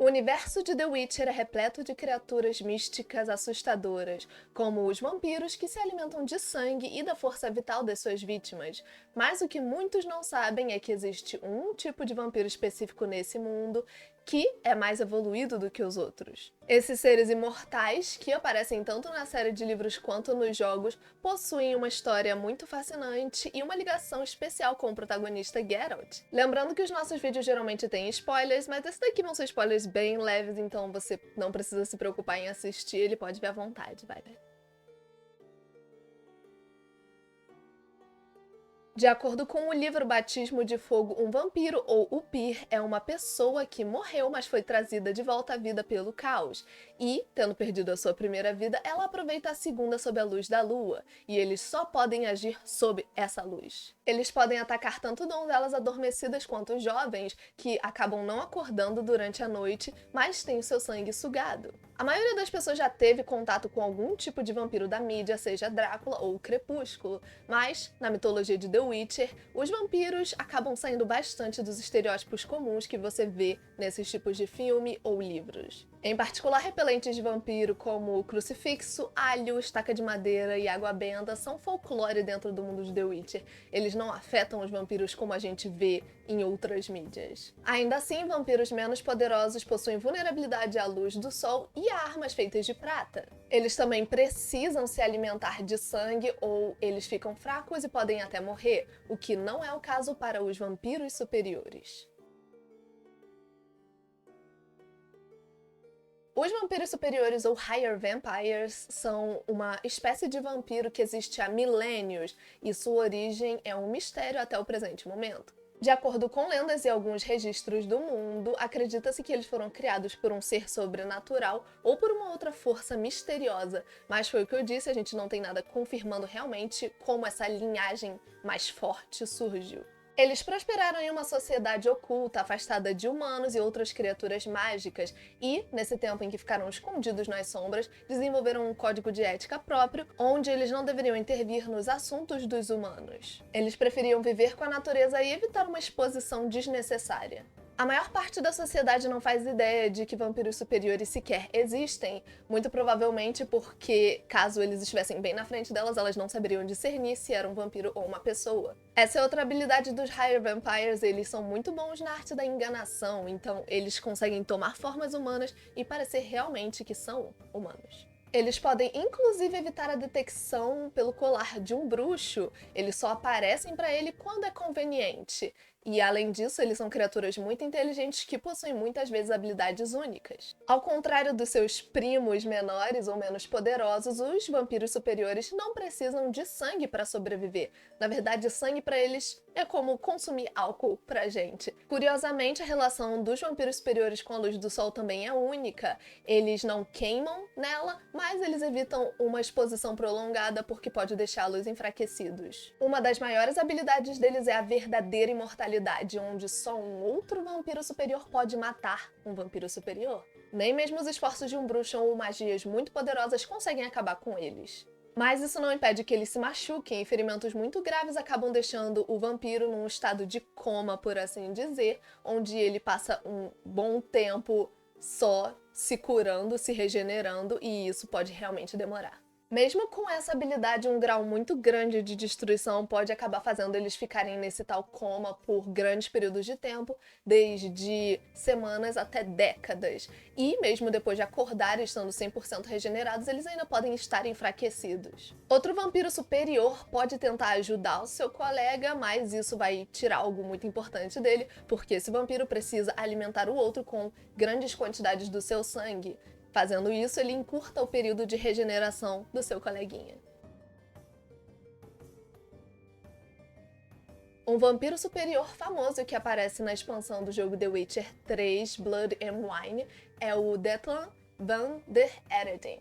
universo de The Witcher é repleto de criaturas místicas assustadoras, como os vampiros que se alimentam de sangue e da força vital das suas vítimas. Mas o que muitos não sabem é que existe um tipo de vampiro específico nesse mundo que é mais evoluído do que os outros. Esses seres imortais, que aparecem tanto na série de livros quanto nos jogos, possuem uma história muito fascinante e uma ligação especial com o protagonista Geralt. Lembrando que os nossos vídeos geralmente têm spoilers, mas esse daqui vão ser spoilers bem leves, então você não precisa se preocupar em assistir, ele pode ver à vontade, vai ver. De acordo com o livro Batismo de Fogo, um vampiro, ou Upir, é uma pessoa que morreu, mas foi trazida de volta à vida pelo caos. E, tendo perdido a sua primeira vida, ela aproveita a segunda sob a luz da lua, e eles só podem agir sob essa luz. Eles podem atacar tanto donzelas adormecidas quanto jovens, que acabam não acordando durante a noite, mas têm o seu sangue sugado. A maioria das pessoas já teve contato com algum tipo de vampiro da mídia, seja Drácula ou Crepúsculo, mas, na mitologia de The Witcher, os vampiros acabam saindo bastante dos estereótipos comuns que você vê nesses tipos de filme ou livros. Em particular, repelentes de vampiro como o crucifixo, alho, estaca de madeira e água benta são folclore dentro do mundo de The Witcher. Eles não afetam os vampiros como a gente vê em outras mídias. Ainda assim, vampiros menos poderosos possuem vulnerabilidade à luz do sol e a armas feitas de prata. Eles também precisam se alimentar de sangue ou eles ficam fracos e podem até morrer, o que não é o caso para os vampiros superiores. Os vampiros superiores, ou Higher Vampires, são uma espécie de vampiro que existe há milênios e sua origem é um mistério até o presente momento. De acordo com lendas e alguns registros do mundo, acredita-se que eles foram criados por um ser sobrenatural ou por uma outra força misteriosa, mas foi o que eu disse, a gente não tem nada confirmando realmente como essa linhagem mais forte surgiu. Eles prosperaram em uma sociedade oculta, afastada de humanos e outras criaturas mágicas, e, nesse tempo em que ficaram escondidos nas sombras, desenvolveram um código de ética próprio, onde eles não deveriam intervir nos assuntos dos humanos. Eles preferiam viver com a natureza e evitar uma exposição desnecessária. A maior parte da sociedade não faz ideia de que vampiros superiores sequer existem, muito provavelmente porque, caso eles estivessem bem na frente delas, elas não saberiam discernir se era um vampiro ou uma pessoa. Essa é outra habilidade dos Higher Vampires, eles são muito bons na arte da enganação, então eles conseguem tomar formas humanas e parecer realmente que são humanos. Eles podem inclusive evitar a detecção pelo colar de um bruxo, eles só aparecem para ele quando é conveniente. E além disso, eles são criaturas muito inteligentes que possuem muitas vezes habilidades únicas. Ao contrário dos seus primos menores ou menos poderosos, os vampiros superiores não precisam de sangue para sobreviver. Na verdade, sangue para eles é como consumir álcool pra gente. Curiosamente, a relação dos vampiros superiores com a luz do sol também é única. Eles não queimam nela, mas eles evitam uma exposição prolongada porque pode deixá-los enfraquecidos. Uma das maiores habilidades deles é a verdadeira imortalidade, onde só um outro vampiro superior pode matar um vampiro superior. Nem mesmo os esforços de um bruxo ou magias muito poderosas conseguem acabar com eles. Mas isso não impede que eles se machuquem, e ferimentos muito graves acabam deixando o vampiro num estado de coma, por assim dizer, onde ele passa um bom tempo só se curando, se regenerando, e isso pode realmente demorar. Mesmo com essa habilidade, um grau muito grande de destruição pode acabar fazendo eles ficarem nesse tal coma por grandes períodos de tempo, desde semanas até décadas. E mesmo depois de acordar estando 100% regenerados, eles ainda podem estar enfraquecidos. Outro vampiro superior pode tentar ajudar o seu colega, mas isso vai tirar algo muito importante dele, porque esse vampiro precisa alimentar o outro com grandes quantidades do seu sangue. Fazendo isso, ele encurta o período de regeneração do seu coleguinha. Um vampiro superior famoso que aparece na expansão do jogo The Witcher 3 Blood and Wine é o Detlan van der Ereden.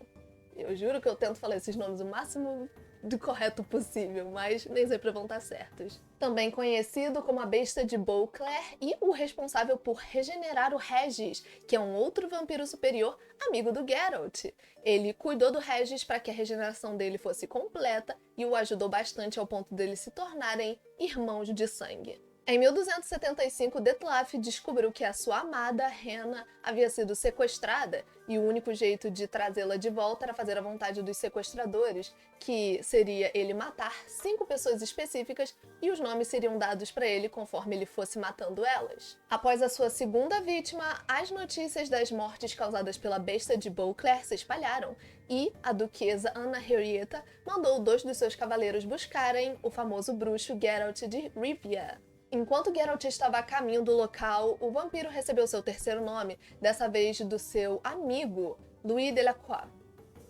Eu juro que eu tento falar esses nomes o máximo de correto possível, mas nem sempre vão estar certos. Também conhecido como a Besta de Beauclair e o responsável por regenerar o Regis, que é um outro vampiro superior amigo do Geralt. Ele cuidou do Regis para que a regeneração dele fosse completa e o ajudou bastante ao ponto deles se tornarem irmãos de sangue. Em 1275, Detlef descobriu que a sua amada, Rena, havia sido sequestrada e o único jeito de trazê-la de volta era fazer a vontade dos sequestradores, que seria ele matar 5 pessoas específicas e os nomes seriam dados para ele conforme ele fosse matando elas. Após a sua segunda vítima, as notícias das mortes causadas pela besta de Beauclerc se espalharam e a duquesa Anna Henrietta mandou 2 dos seus cavaleiros buscarem o famoso bruxo Geralt de Rivia. Enquanto Geralt estava a caminho do local, o vampiro recebeu seu terceiro nome, dessa vez do seu amigo, Louis Delacroix.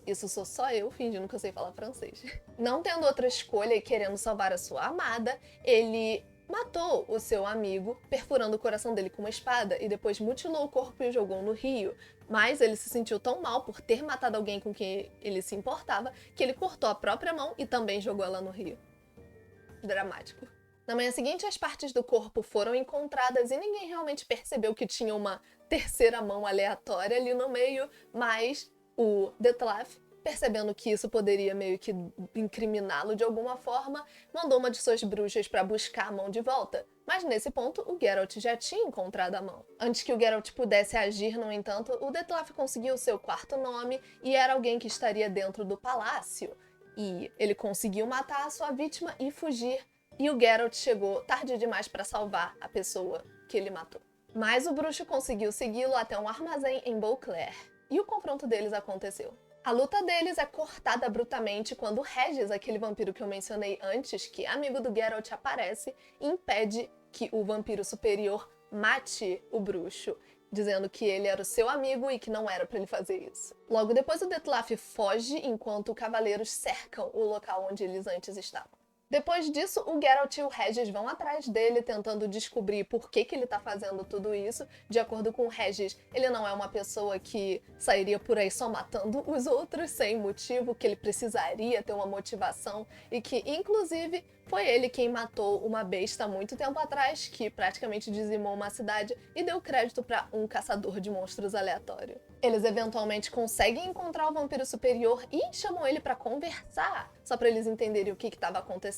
Isso sou só eu, fingindo que eu sei falar francês. Não tendo outra escolha e querendo salvar a sua amada, ele matou o seu amigo, perfurando o coração dele com uma espada e depois mutilou o corpo e o jogou no rio. Mas ele se sentiu tão mal por ter matado alguém com quem ele se importava que ele cortou a própria mão e também jogou ela no rio. Dramático. Na manhã seguinte, as partes do corpo foram encontradas e ninguém realmente percebeu que tinha uma terceira mão aleatória ali no meio, mas o Detlef, percebendo que isso poderia meio que incriminá-lo de alguma forma, mandou uma de suas bruxas para buscar a mão de volta. Mas nesse ponto, o Geralt já tinha encontrado a mão. Antes que o Geralt pudesse agir, no entanto, o Detlef conseguiu seu quarto nome e era alguém que estaria dentro do palácio. E ele conseguiu matar a sua vítima e fugir. E o Geralt chegou tarde demais para salvar a pessoa que ele matou. Mas o bruxo conseguiu segui-lo até um armazém em Beauclerc. E o confronto deles aconteceu. A luta deles é cortada brutalmente quando Regis, aquele vampiro que eu mencionei antes, que é amigo do Geralt, aparece e impede que o vampiro superior mate o bruxo, dizendo que ele era o seu amigo e que não era para ele fazer isso. Logo depois, o Detlef foge enquanto cavaleiros cercam o local onde eles antes estavam. Depois disso, o Geralt e o Regis vão atrás dele, tentando descobrir por que ele tá fazendo tudo isso. De acordo com o Regis, ele não é uma pessoa que sairia por aí só matando os outros sem motivo, que ele precisaria ter uma motivação e que, inclusive, foi ele quem matou uma besta há muito tempo atrás, que praticamente dizimou uma cidade e deu crédito para um caçador de monstros aleatório. Eles eventualmente conseguem encontrar o vampiro superior e chamam ele para conversar, só para eles entenderem o que estava acontecendo.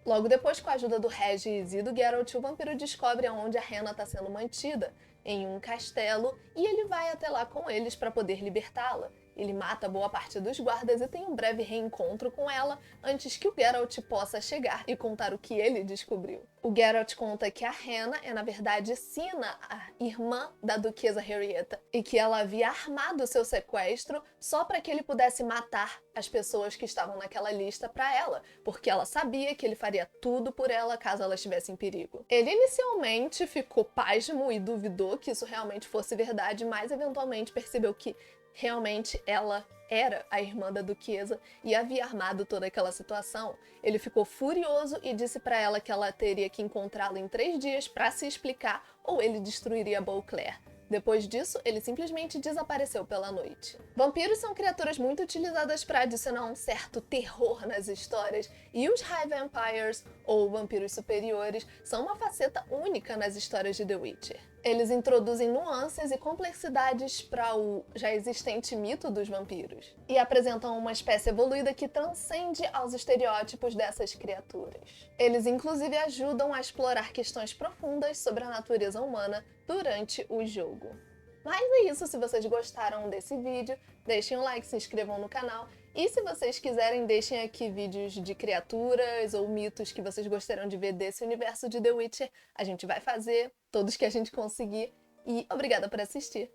Logo depois, com a ajuda do Regis e do Geralt, o vampiro descobre onde a Rena está sendo mantida, em um castelo, e ele vai até lá com eles para poder libertá-la. Ele mata boa parte dos guardas e tem um breve reencontro com ela antes que o Geralt possa chegar e contar o que ele descobriu. O Geralt conta que a Rena é, na verdade, Sina, a irmã da duquesa Henrietta, e que ela havia armado seu sequestro só para que ele pudesse matar as pessoas que estavam naquela lista para ela, porque ela sabia que ele faria tudo por ela caso ela estivesse em perigo. Ele inicialmente ficou pasmo e duvidou que isso realmente fosse verdade, mas eventualmente percebeu que realmente ela era a irmã da duquesa e havia armado toda aquela situação. Ele ficou furioso e disse para ela que ela teria que encontrá-lo em 3 dias para se explicar ou ele destruiria Beauclerc. Depois disso, ele simplesmente desapareceu pela noite. Vampiros são criaturas muito utilizadas para adicionar um certo terror nas histórias, e os High Vampires, ou vampiros superiores, são uma faceta única nas histórias de The Witcher. Eles introduzem nuances e complexidades para o já existente mito dos vampiros, e apresentam uma espécie evoluída que transcende aos estereótipos dessas criaturas. Eles inclusive ajudam a explorar questões profundas sobre a natureza humana durante o jogo. Mas é isso, se vocês gostaram desse vídeo, deixem um like, se inscrevam no canal, e se vocês quiserem, deixem aqui vídeos de criaturas ou mitos que vocês gostariam de ver desse universo de The Witcher. A gente vai fazer todos que a gente conseguir, e obrigada por assistir!